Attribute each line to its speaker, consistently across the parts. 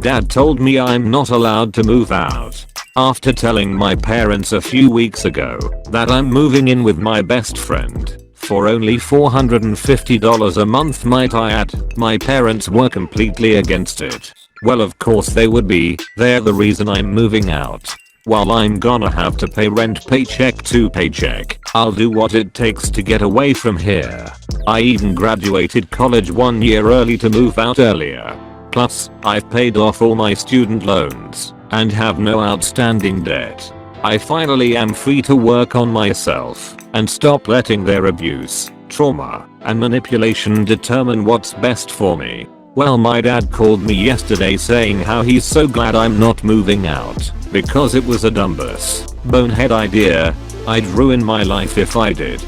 Speaker 1: dad told me I'm not allowed to move out. After telling my parents a few weeks ago that I'm moving in with my best friend for only $450 a month, might I add, my parents were completely against it. Well, of course they would be, they're the reason I'm moving out. While I'm gonna have to pay rent paycheck to paycheck, I'll do what it takes to get away from here. I even graduated college 1 year early to move out earlier. Plus, I've paid off all my student loans and have no outstanding debt. I finally am free to work on myself and stop letting their abuse, trauma, and manipulation determine what's best for me. Well, my dad called me yesterday saying how he's so glad I'm not moving out because it was a dumbass, bonehead idea. I'd ruin my life if I did.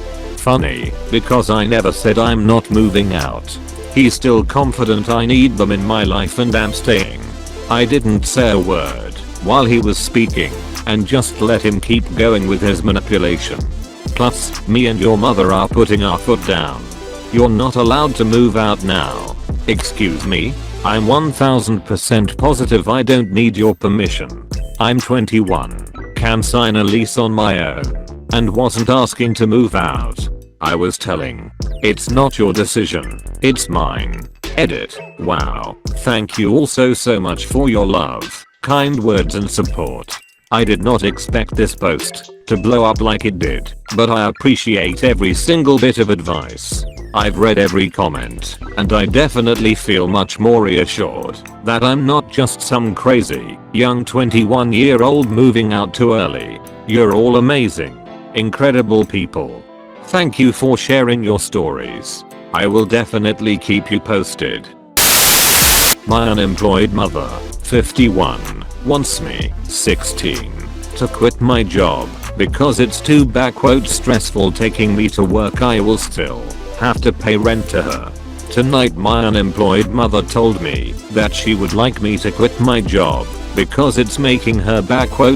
Speaker 1: Funny, because I never said I'm not moving out. He's still confident I need them in my life and am staying. I didn't say a word while he was speaking and just let him keep going with his manipulation. Plus, me and your mother are putting our foot down. You're not allowed to move out now. Excuse me? I'm 1000% positive I don't need your permission. I'm 21, can sign a lease on my own, and wasn't asking to move out. I was telling. It's not your decision, it's mine. Edit. Wow. Thank you also so much for your love, kind words and support. I did not expect this post to blow up like it did, but I appreciate every single bit of advice. I've read every comment, and I definitely feel much more reassured that I'm not just some crazy, young 21-year-old moving out too early. You're all amazing, incredible people. Thank you for sharing your stories. I will definitely keep you posted. My unemployed mother, 51, wants me, 16, to quit my job because it's too stressful taking me to work. I will still have to pay rent to her. Tonight my unemployed mother told me that she would like me to quit my job because it's making her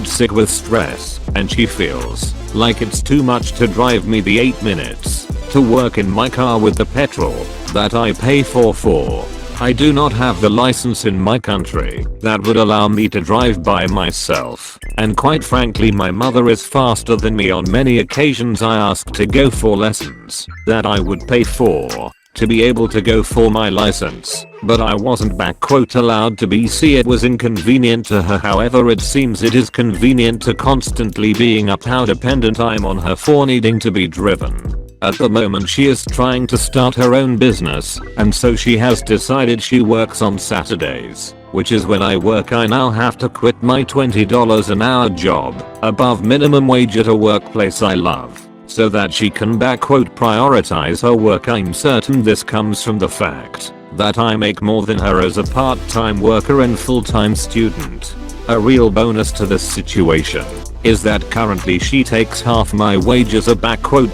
Speaker 1: sick with stress, and she feels like it's too much to drive me the 8 minutes to work in my car with the petrol that I pay for. I do not have the license in my country that would allow me to drive by myself, and quite frankly my mother is faster than me on many occasions. I asked to go for lessons that I would pay for to be able to go for my license, but I wasn't allowed to be. See, it was inconvenient to her. However, it seems it is convenient to constantly being up how dependent I'm on her for needing to be driven. At the moment she is trying to start her own business, and so she has decided she works on Saturdays, which is when I work. I now have to quit my $20 an hour job, above minimum wage at a workplace I love, so that she can prioritize her work. I'm certain this comes from the fact that I make more than her as a part-time worker and full-time student. A real bonus to this situation is that currently she takes half my wage as a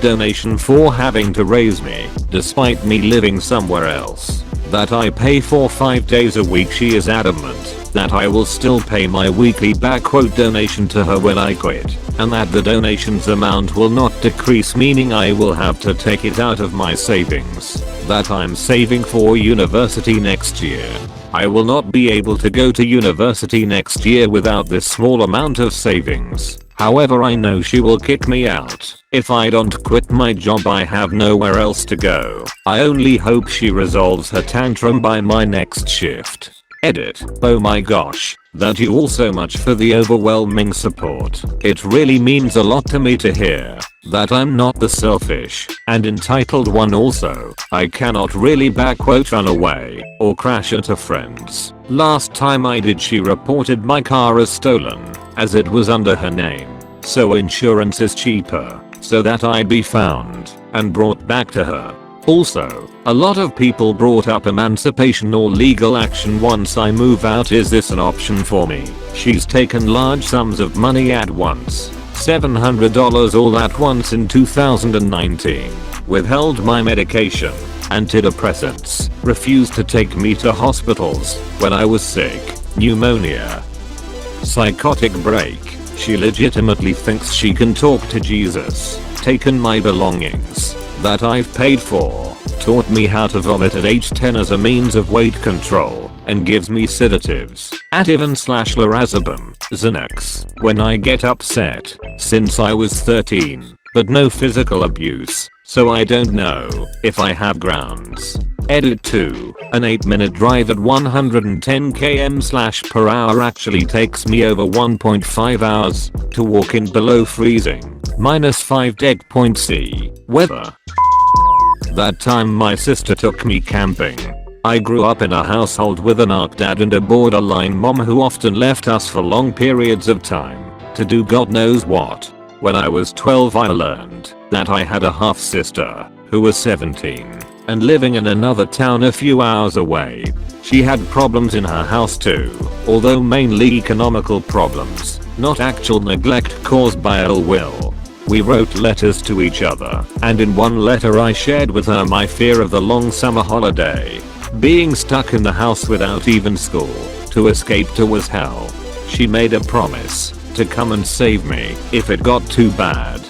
Speaker 1: donation for having to raise me, despite me living somewhere else that I pay for 5 days a week. She is adamant that I will still pay my weekly donation to her when I quit, and that the donation's amount will not decrease, meaning I will have to take it out of my savings that I'm saving for university next year. I will not be able to go to university next year without this small amount of savings. However, I know she will kick me out if I don't quit my job. I have nowhere else to go. I only hope she resolves her tantrum by my next shift. Edit. Oh my gosh, thank you all so much for the overwhelming support. It really means a lot to me to hear that I'm not the selfish and entitled one. Also, I cannot really run away or crash at a friend's. Last time I did, she reported my car as stolen as it was under her name, so insurance is cheaper, so that I'd be found and brought back to her. Also, a lot of people brought up emancipation or legal action once I move out. Is this an option for me? She's taken large sums of money at once, $700 all at once in 2019, withheld my medication, antidepressants, refused to take me to hospitals when I was sick, pneumonia, psychotic break. She legitimately thinks she can talk to Jesus, taken my belongings that I've paid for, taught me how to vomit at age 10 as a means of weight control, and gives me sedatives, Ativan/lorazepam, Xanax, when I get upset, since I was 13, but no physical abuse, so I don't know if I have grounds. Edit 2. An 8-minute drive at 110 km/h actually takes me over 1.5 hours to walk in below freezing, -5°C weather. That time my sister took me camping. I grew up in a household with an ARC dad and a borderline mom who often left us for long periods of time to do God knows what. When I was 12 I learned that I had a half sister who was 17 and living in another town a few hours away. She had problems in her house too, although mainly economical problems, not actual neglect caused by ill will. We wrote letters to each other, and in one letter I shared with her my fear of the long summer holiday. Being stuck in the house without even school to escape to was hell. She made a promise to come and save me if it got too bad.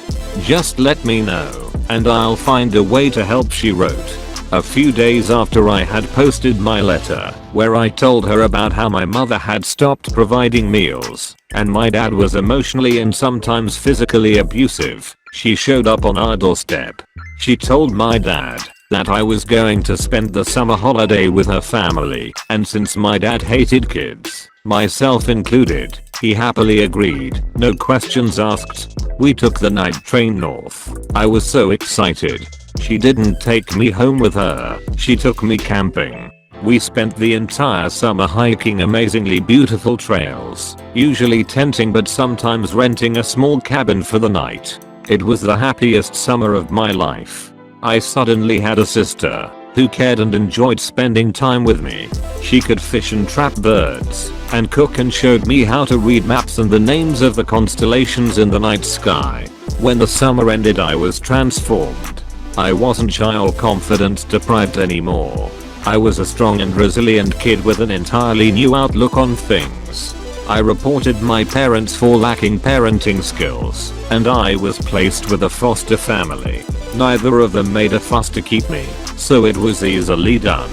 Speaker 1: Just let me know, and I'll find a way to help, she wrote. A few days after I had posted my letter, where I told her about how my mother had stopped providing meals, and my dad was emotionally and sometimes physically abusive, she showed up on our doorstep. She told my dad that I was going to spend the summer holiday with her family, and since my dad hated kids, myself included, he happily agreed, no questions asked. We took the night train north. I was so excited. She didn't take me home with her, she took me camping. We spent the entire summer hiking amazingly beautiful trails, usually tenting but sometimes renting a small cabin for the night. It was the happiest summer of my life. I suddenly had a sister who cared and enjoyed spending time with me. She could fish and trap birds, and cook, and showed me how to read maps and the names of the constellations in the night sky. When the summer ended I was transformed. I wasn't shy or confidence deprived anymore. I was a strong and resilient kid with an entirely new outlook on things. I reported my parents for lacking parenting skills, and I was placed with a foster family. Neither of them made a fuss to keep me, so it was easily done.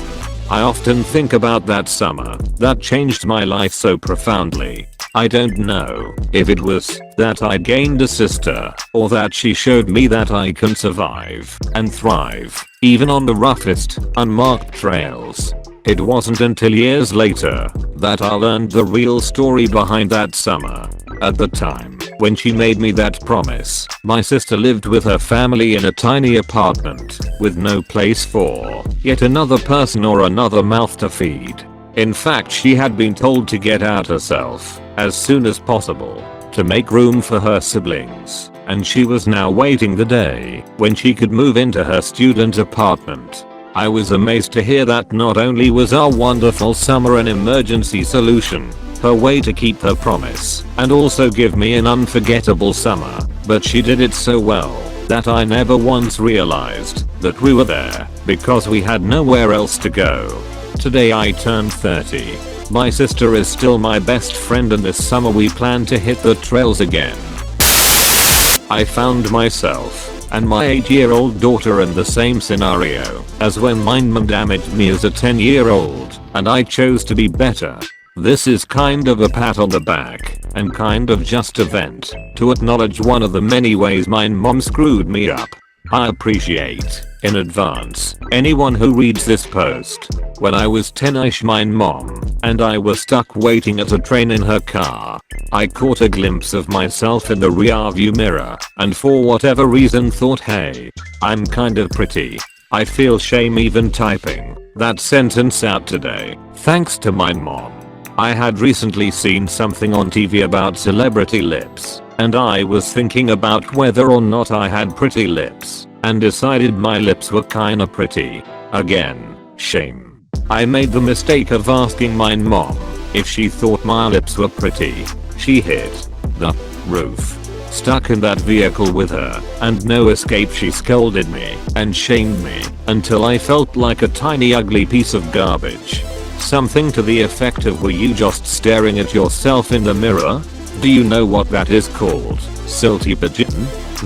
Speaker 1: I often think about that summer that changed my life so profoundly. I don't know if it was that I gained a sister or that she showed me that I can survive and thrive even on the roughest, unmarked trails. It wasn't until years later that I learned the real story behind that summer. At the time when she made me that promise, my sister lived with her family in a tiny apartment with no place for yet another person or another mouth to feed. In fact, she had been told to get out herself as soon as possible to make room for her siblings, and she was now waiting the day when she could move into her student apartment. I was amazed to hear that not only was our wonderful summer an emergency solution, her way to keep her promise, and also give me an unforgettable summer, but she did it so well that I never once realized that we were there because we had nowhere else to go. Today I turned 30. My sister is still my best friend, and this summer we plan to hit the trails again. I found myself and my 8-year-old daughter in the same scenario as when my mom damaged me as a 10-year-old, and I chose to be better. This is kind of a pat on the back and kind of just a vent to acknowledge one of the many ways my mom screwed me up. I appreciate in advance anyone who reads this post. When I was 10ish, my mom and I were stuck waiting at a train in her car. I caught a glimpse of myself in the rearview mirror and for whatever reason thought, hey, I'm kind of pretty. I feel shame even typing that sentence out today, thanks to my mom. I had recently seen something on TV about celebrity lips, and I was thinking about whether or not I had pretty lips, and decided my lips were kinda pretty. Again, shame. I made the mistake of asking my mom if she thought my lips were pretty. She hit the roof. Stuck in that vehicle with her and no escape, she scolded me and shamed me until I felt like a tiny ugly piece of garbage. Something to the effect of, were you just staring at yourself in the mirror? Do you know what that is called? Silty pigeon?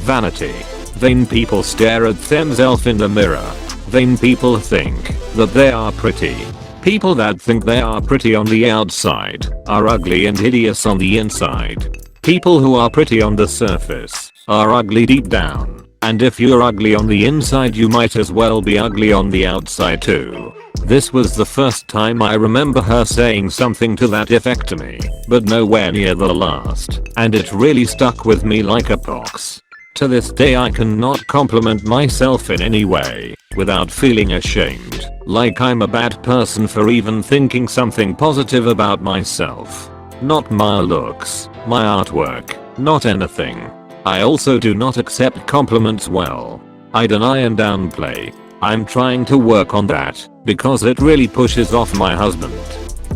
Speaker 1: Vanity. Vain people stare at themselves in the mirror. Vain people think that they are pretty. People that think they are pretty on the outside are ugly and hideous on the inside. People who are pretty on the surface are ugly deep down. And if you're ugly on the inside, you might as well be ugly on the outside too. This was the first time I remember her saying something to that effect to me, but nowhere near the last, and it really stuck with me like a pox. To this day I cannot compliment myself in any way without feeling ashamed, like I'm a bad person for even thinking something positive about myself. Not my looks, my artwork, not anything. I also do not accept compliments well. I deny and downplay. I'm trying to work on that because it really pushes off my husband.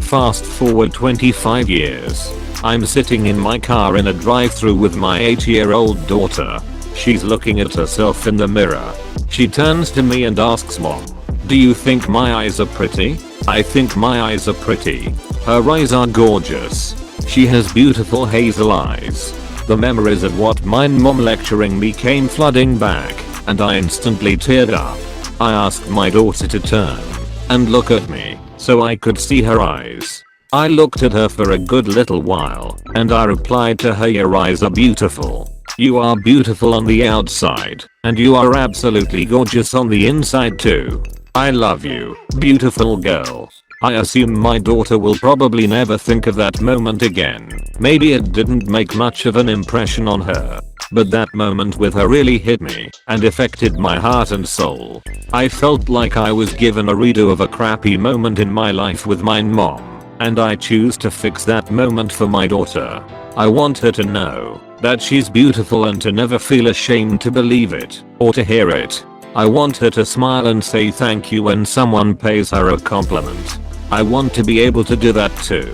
Speaker 1: Fast forward 25 years. I'm sitting in my car in a drive-thru with my 8-year-old daughter. She's looking at herself in the mirror. She turns to me and asks, "Mom, do you think my eyes are pretty?" I think my eyes are pretty. Her eyes are gorgeous. She has beautiful hazel eyes. The memories of what my mom lecturing me came flooding back, and I instantly teared up. I asked my daughter to turn and look at me so I could see her eyes. I looked at her for a good little while, and I replied to her, "Your eyes are beautiful. You are beautiful on the outside, and you are absolutely gorgeous on the inside too. I love you, beautiful girl." I assume my daughter will probably never think of that moment again. Maybe it didn't make much of an impression on her. But that moment with her really hit me and affected my heart and soul. I felt like I was given a redo of a crappy moment in my life with my mom. And I choose to fix that moment for my daughter. I want her to know that she's beautiful and to never feel ashamed to believe it or to hear it. I want her to smile and say thank you when someone pays her a compliment. I want to be able to do that too.